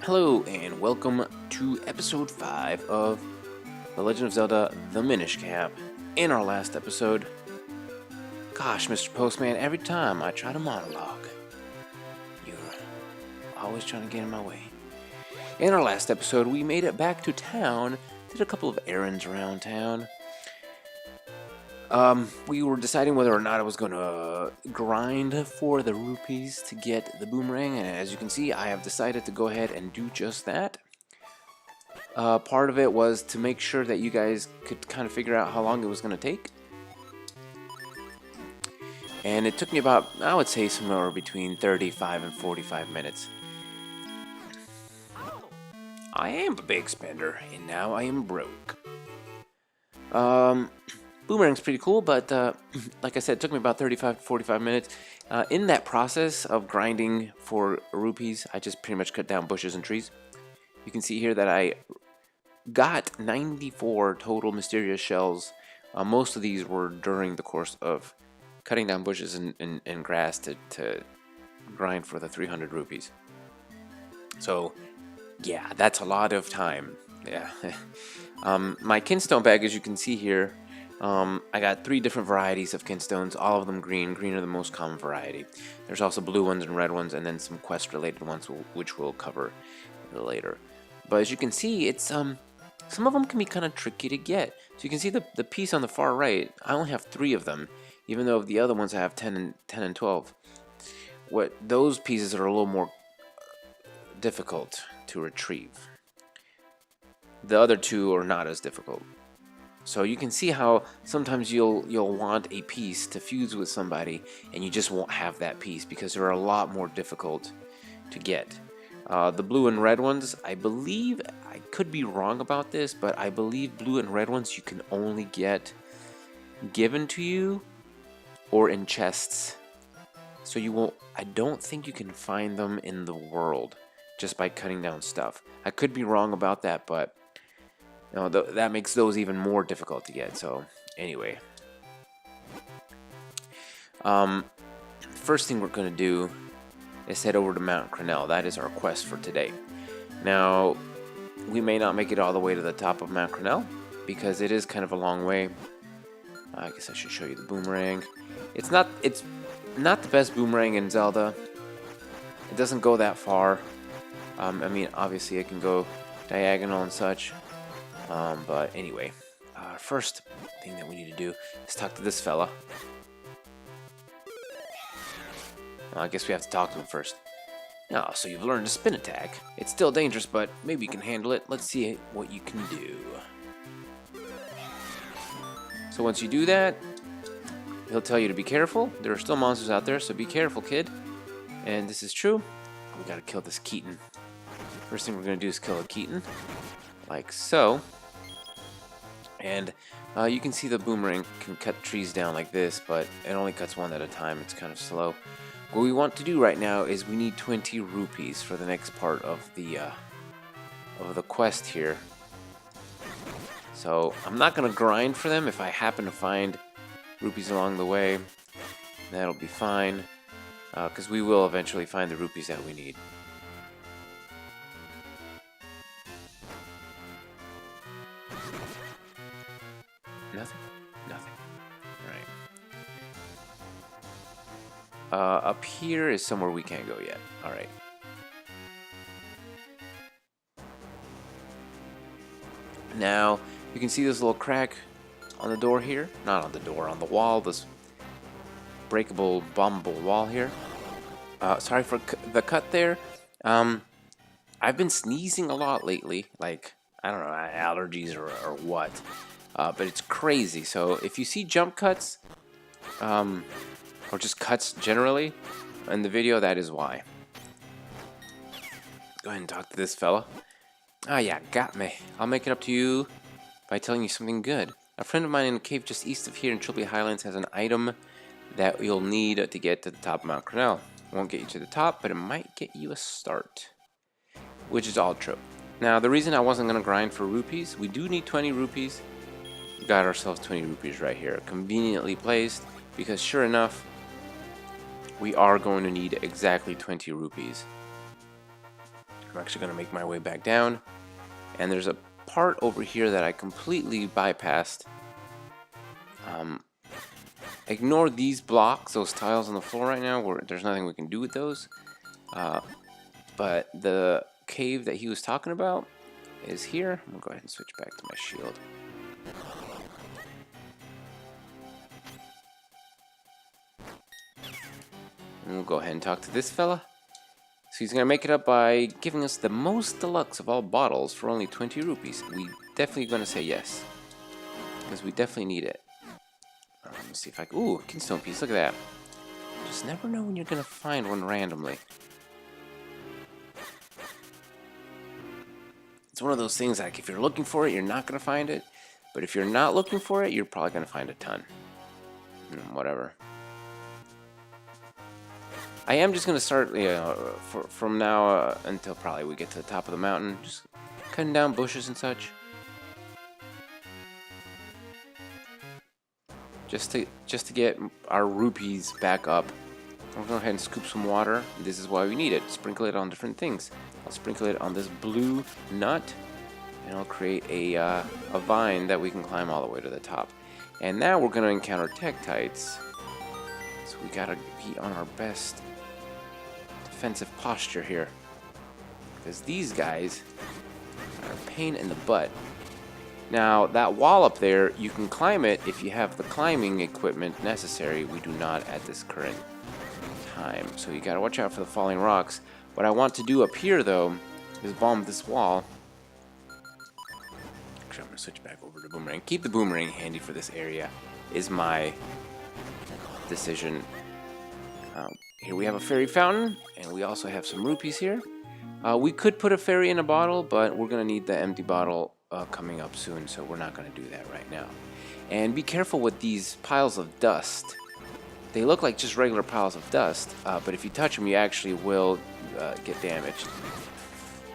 Hello and welcome to episode 5 of The Legend of Zelda The Minish Cap. In our last episode, gosh, Mr. Postman, every time I try to monologue, you're always trying to get in my way. In our last episode, we made it back to town, did a couple of errands around town. We were deciding whether or not I was going to grind for the rupees to get the boomerang, and as you can see, I have decided to go ahead and do just that. Part of it was to make sure that you guys could kind of figure out how long it was going to take. And it took me about, I would say, somewhere between 35 and 45 minutes. I am a big spender, and now I am broke. Boomerang's pretty cool, but like I said, it took me about 35 to 45 minutes. In that process of grinding for rupees, I just pretty much cut down bushes and trees. You can see here that I got 94 total mysterious shells. Most of these were during the course of cutting down bushes and grass to grind for the 300 rupees. So, yeah, that's a lot of time. Yeah. My kinstone bag, as you can see here, I got 3 different varieties of kinstones, all of them green. Green are the most common variety. There's also blue ones and red ones, and then some quest-related ones, which we'll cover later. But as you can see, it's some of them can be kind of tricky to get. So you can see the piece on the far right, I only have 3 of them, even though the other ones I have 10 and 12. Those pieces are a little more difficult to retrieve. The other 2 are not as difficult. So you can see how sometimes you'll want a piece to fuse with somebody, and you just won't have that piece because they're a lot more difficult to get. The blue and red ones, I believe, I could be wrong about this, but I believe blue and red ones you can only get given to you or in chests. So you won't, I don't think you can find them in the world just by cutting down stuff. I could be wrong about that, but that makes those even more difficult to get. So anyway, first thing we're going to do is head over to Mount Crenel. That is our quest for today. Now, we may not make it all the way to the top of Mount Crenel because it is kind of a long way. I guess I should show you the boomerang. It's not the best boomerang in Zelda. It doesn't go that far. I mean, obviously it can go diagonal and such. But anyway, first thing that we need to do is talk to this fella. Well, I guess we have to talk to him first. Oh, so you've learned a spin attack. It's still dangerous, but maybe you can handle it. Let's see what you can do. So once you do that, he'll tell you to be careful. There are still monsters out there, so be careful, kid. And this is true. We gotta kill this Keaton. First thing we're gonna do is kill a Keaton. Like so. And you can see the boomerang can cut trees down like this, but it only cuts one at a time. It's kind of slow. What we want to do right now is we need 20 rupees for the next part of the quest here. So I'm not going to grind for them. If I happen to find rupees along the way, that'll be fine, because we will eventually find the rupees that we need. Nothing? Nothing. Alright. Up here is somewhere we can't go yet. Alright. Now, you can see this little crack on the door here. Not on the door, on the wall. This breakable, bombable wall here. Sorry for the cut there. I've been sneezing a lot lately. Like, I don't know, allergies or what. But it's crazy. So if you see jump cuts, or just cuts generally in the video, that is why. Go ahead and talk to this fella. Ah, yeah, got me. I'll make it up to you by telling you something good. A friend of mine in a cave just east of here in Trilby Highlands has an item that you'll need to get to the top of Mount Crenel. Won't get you to the top, but it might get you a start. Which is all true. Now, the reason I wasn't going to grind for rupees, we do need 20 rupees. We got ourselves 20 rupees right here, conveniently placed, because sure enough, we are going to need exactly 20 rupees. I'm actually going to make my way back down. And there's a part over here that I completely bypassed. Ignore these blocks, those tiles on the floor right now, where there's nothing we can do with those. But the cave that he was talking about is here. I'm going to go ahead and switch back to my shield. And we'll go ahead and talk to this fella. So he's going to make it up by giving us the most deluxe of all bottles for only 20 rupees. We definitely going to say yes, because we definitely need it. Let me see if I can... Ooh, Kinstone piece, look at that. Just never know when you're going to find one randomly. It's one of those things like if you're looking for it, you're not going to find it. But if you're not looking for it, you're probably going to find a ton. Whatever. I am just going to start, from now until probably we get to the top of the mountain, just cutting down bushes and such. Just to get our rupees back up. I'll go ahead and scoop some water. This is why we need it. Sprinkle it on different things. I'll sprinkle it on this blue nut, and I'll create a vine that we can climb all the way to the top. And now we're going to encounter Tektites. So we got to be on our best defensive posture here, because these guys are a pain in the butt. Now that wall up there, you can climb it if you have the climbing equipment necessary. We do not at this current time, so you gotta watch out for the falling rocks. What I want to do up here though is bomb this wall. Actually, I'm gonna switch back over to boomerang. Keep the boomerang handy for this area is my decision. Here we have a fairy fountain, and we also have some rupees here. We could put a fairy in a bottle, but we're going to need the empty bottle coming up soon, so we're not going to do that right now. And be careful with these piles of dust. They look like just regular piles of dust, but if you touch them, you actually will get damaged.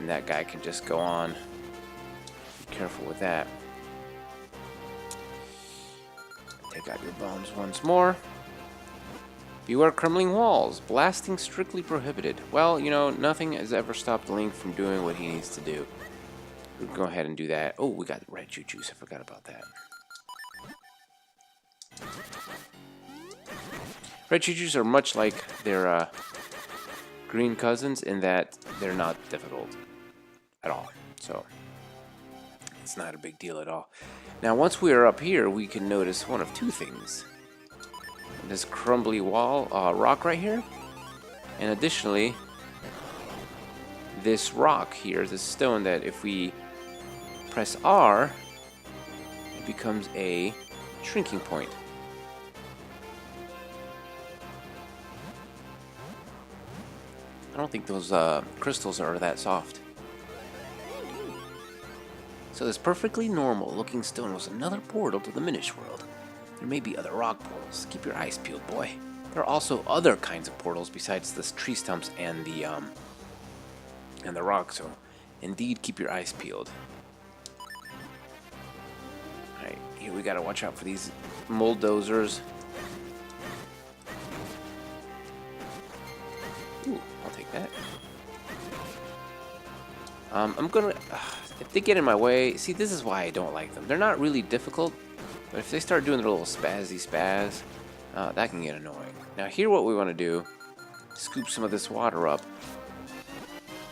And that guy can just go on. Be careful with that. Take out your bombs once more. Beware crumbling walls. Blasting strictly prohibited. Well, you know, nothing has ever stopped Link from doing what he needs to do. We'll go ahead and do that. Oh, we got red choo-choos. I forgot about that. Red choo-choos are much like their green cousins in that they're not difficult at all. So, it's not a big deal at all. Now, once we are up here, we can notice one of two things. This crumbly wall, rock right here, and additionally this rock here, this stone that if we press R, it becomes a shrinking point. I don't think those crystals are that soft. So this perfectly normal looking stone was another portal to the Minish world. There may be other rock portals. Keep your eyes peeled, boy. There are also other kinds of portals besides the tree stumps and the rock. So, indeed, keep your eyes peeled. All right, here we gotta watch out for these bulldozers. Ooh, I'll take that. I'm gonna. If they get in my way, see, this is why I don't like them. They're not really difficult. But if they start doing their little spaz, that can get annoying. Now here what we want to do, scoop some of this water up,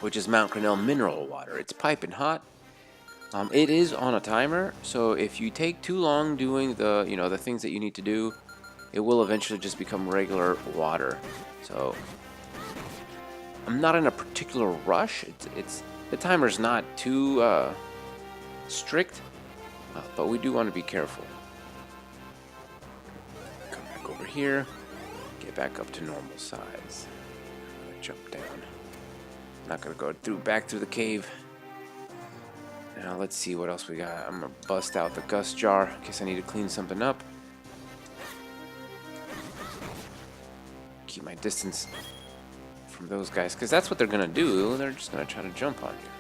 which is Mount Crenel mineral water. It's piping hot. It is on a timer, so if you take too long doing the things that you need to do, it will eventually just become regular water. So I'm not in a particular rush. The timer's not too strict, but we do want to be careful. Over here, get back up to normal size. I'm gonna jump down. Not gonna go back through the cave. Now let's see what else we got. I'm gonna bust out the gust jar in case I need to clean something up. Keep my distance from those guys, because that's what they're gonna do. They're just gonna try to jump on you.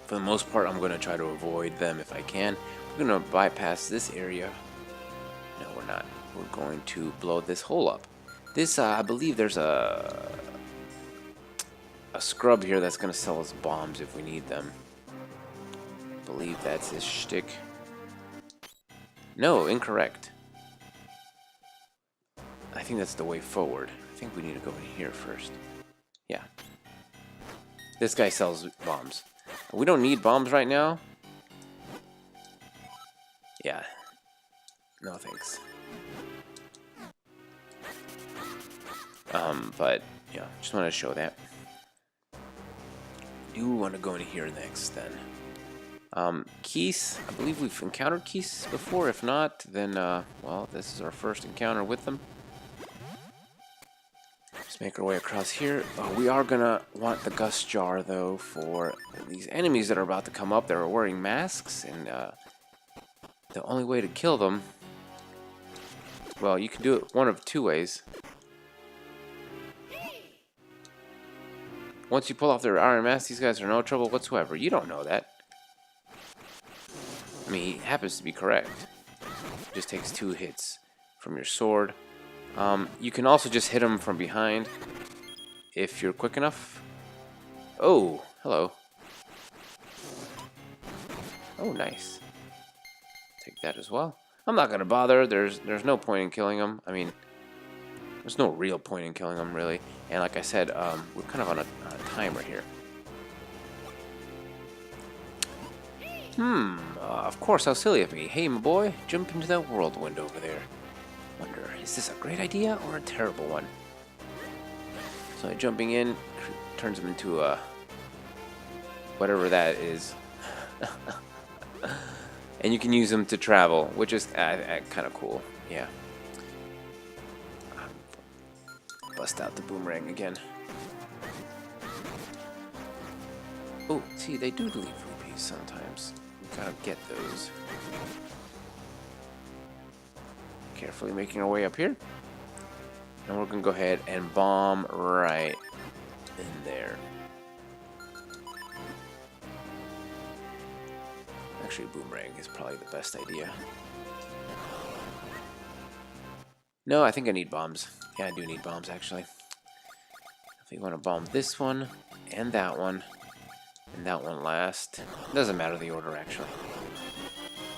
For the most part, I'm gonna try to avoid them if I can. We're going to bypass this area. No, we're not. We're going to blow this hole up. This, I believe there's a scrub here that's going to sell us bombs if we need them. I believe that's his shtick. No, incorrect. I think that's the way forward. I think we need to go in here first. Yeah. This guy sells bombs. We don't need bombs right now. Yeah. No thanks. But, yeah, just want to show that. Do want to go in here next, then. Keys. I believe we've encountered Keys before. If not, then, well, this is our first encounter with them. Let's make our way across here. We are gonna want the Gust Jar, though, for these enemies that are about to come up. They're wearing masks, and the only way to kill them... Well, you can do it one of two ways. Once you pull off their iron mask, these guys are no trouble whatsoever. You don't know that. I mean, he happens to be correct. It just takes 2 hits from your sword. You can also just hit them from behind if you're quick enough. Oh, hello. Oh, nice. Take that as well. I'm not gonna bother. There's no point in killing them. I mean, there's no real point in killing them, really. And like I said, we're kind of on a timer here. Of course, how silly of me. Hey, my boy, jump into that whirlwind over there. Wonder, is this a great idea or a terrible one? So jumping in turns him into a... whatever that is. And you can use them to travel, which is kind of cool. Yeah. Bust out the boomerang again. Oh, see, they do leave rupees sometimes. We gotta get those. Carefully making our way up here. And we're gonna go ahead and bomb right in there. Actually, boomerang is probably the best idea. No, I think I need bombs. Yeah, I do need bombs, actually. If you want to bomb this one, and that one last. Doesn't matter the order, actually.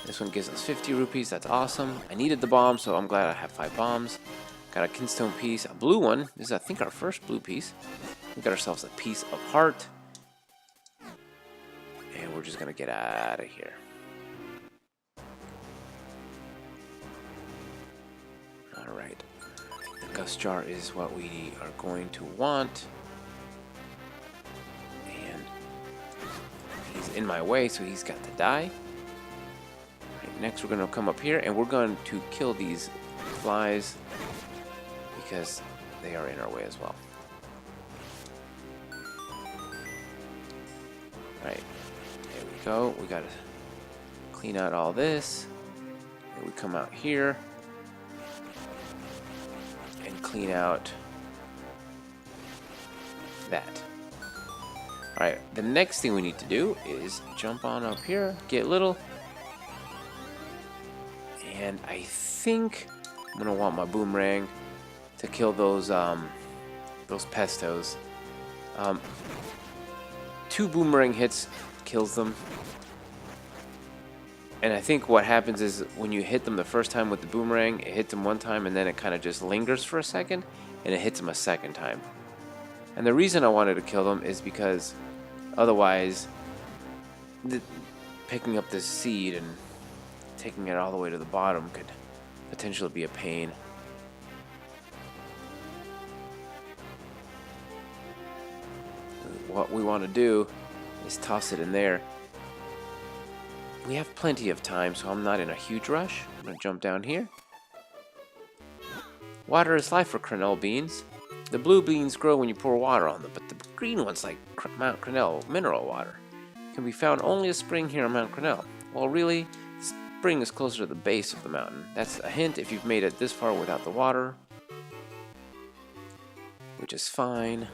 This one gives us 50 rupees. That's awesome. I needed the bomb, so I'm glad I have 5 bombs. Got a kinstone piece. A blue one. This is, I think, our first blue piece. We got ourselves a piece of heart. And we're just going to get out of here. Alright. The Gust Jar is what we are going to want. And he's in my way, so he's got to die. Right, next, we're going to come up here, and we're going to kill these flies because they are in our way as well. Alright. There we go. We got to clean out all this. And we come out here and clean out that. Alright, the next thing we need to do is jump on up here, get little, and I think I'm gonna want my boomerang to kill those pestos. 2 boomerang hits kills them. And I think what happens is when you hit them the first time with the boomerang, it hits them one time and then it kind of just lingers for a second and it hits them a second time. And the reason I wanted to kill them is because otherwise picking up this seed and taking it all the way to the bottom could potentially be a pain. What we want to do is toss it in there. We have plenty of time, so I'm not in a huge rush. I'm going to jump down here. Water is life for Crenel beans. The blue beans grow when you pour water on them, but the green ones, like Mount Crenel mineral water, can be found only a spring here on Mount Crenel. Well, really, the spring is closer to the base of the mountain. That's a hint if you've made it this far without the water, which is fine.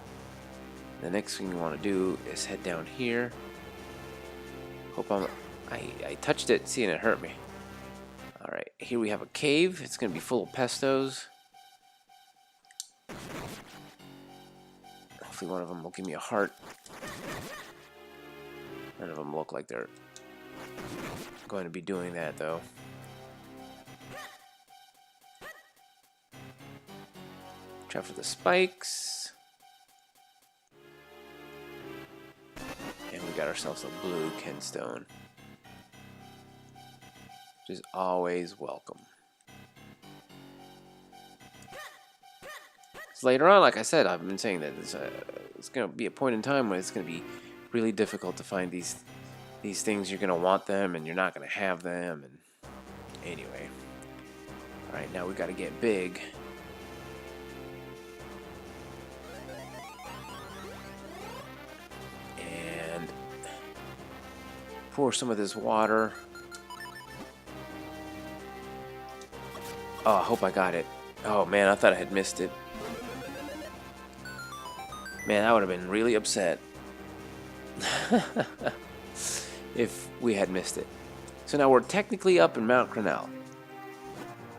The next thing you want to do is head down here. Hope I touched it, see, and it hurt me. Alright, here we have a cave. It's going to be full of pestos. Hopefully one of them will give me a heart. None of them look like they're going to be doing that, though. Try for the spikes. And we got ourselves a blue Kenstone, which is always welcome. So later on, like I said, I've been saying that it's going to be a point in time when it's going to be really difficult to find these things. You're going to want them, and you're not going to have them. And anyway, all right, now we got to get big. And pour some of this water. Oh, I hope I got it. Oh man, I thought I had missed it. Man, I would have been really upset if we had missed it. So now we're technically up in Mount Crenel.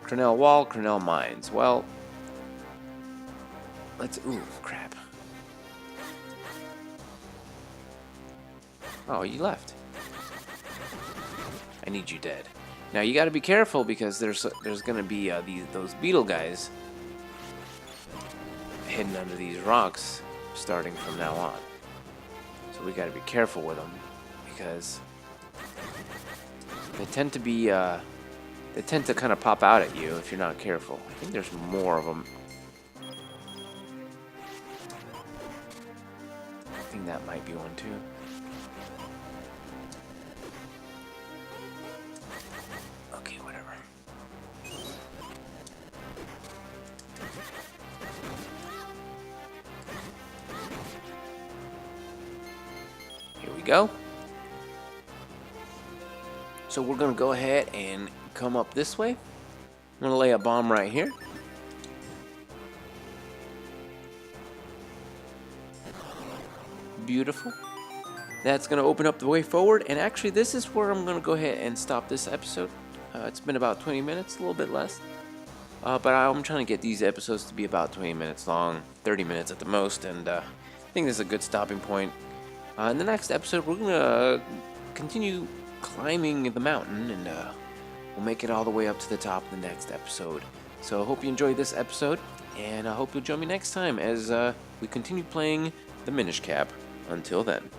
Crenel Wall, Crenel Mines. Well, let's... Ooh, crap. Oh, you left. I need you dead. Now you got to be careful because there's going to be those beetle guys hidden under these rocks starting from now on. So we got to be careful with them because they tend to be they tend to kind of pop out at you if you're not careful. I think there's more of them. I think that might be one too. Okay, whatever. Here we go. So we're going to go ahead and come up this way. I'm going to lay a bomb right here. Beautiful. That's going to open up the way forward. And actually, this is where I'm going to go ahead and stop this episode. It's been about 20 minutes, a little bit less. But I'm trying to get these episodes to be about 20 minutes long, 30 minutes at the most. And I think this is a good stopping point. In the next episode, we're going to continue climbing the mountain, and we'll make it all the way up to the top of the next episode. So I hope you enjoyed this episode, and I hope you'll join me next time as we continue playing the Minish Cap. Until then.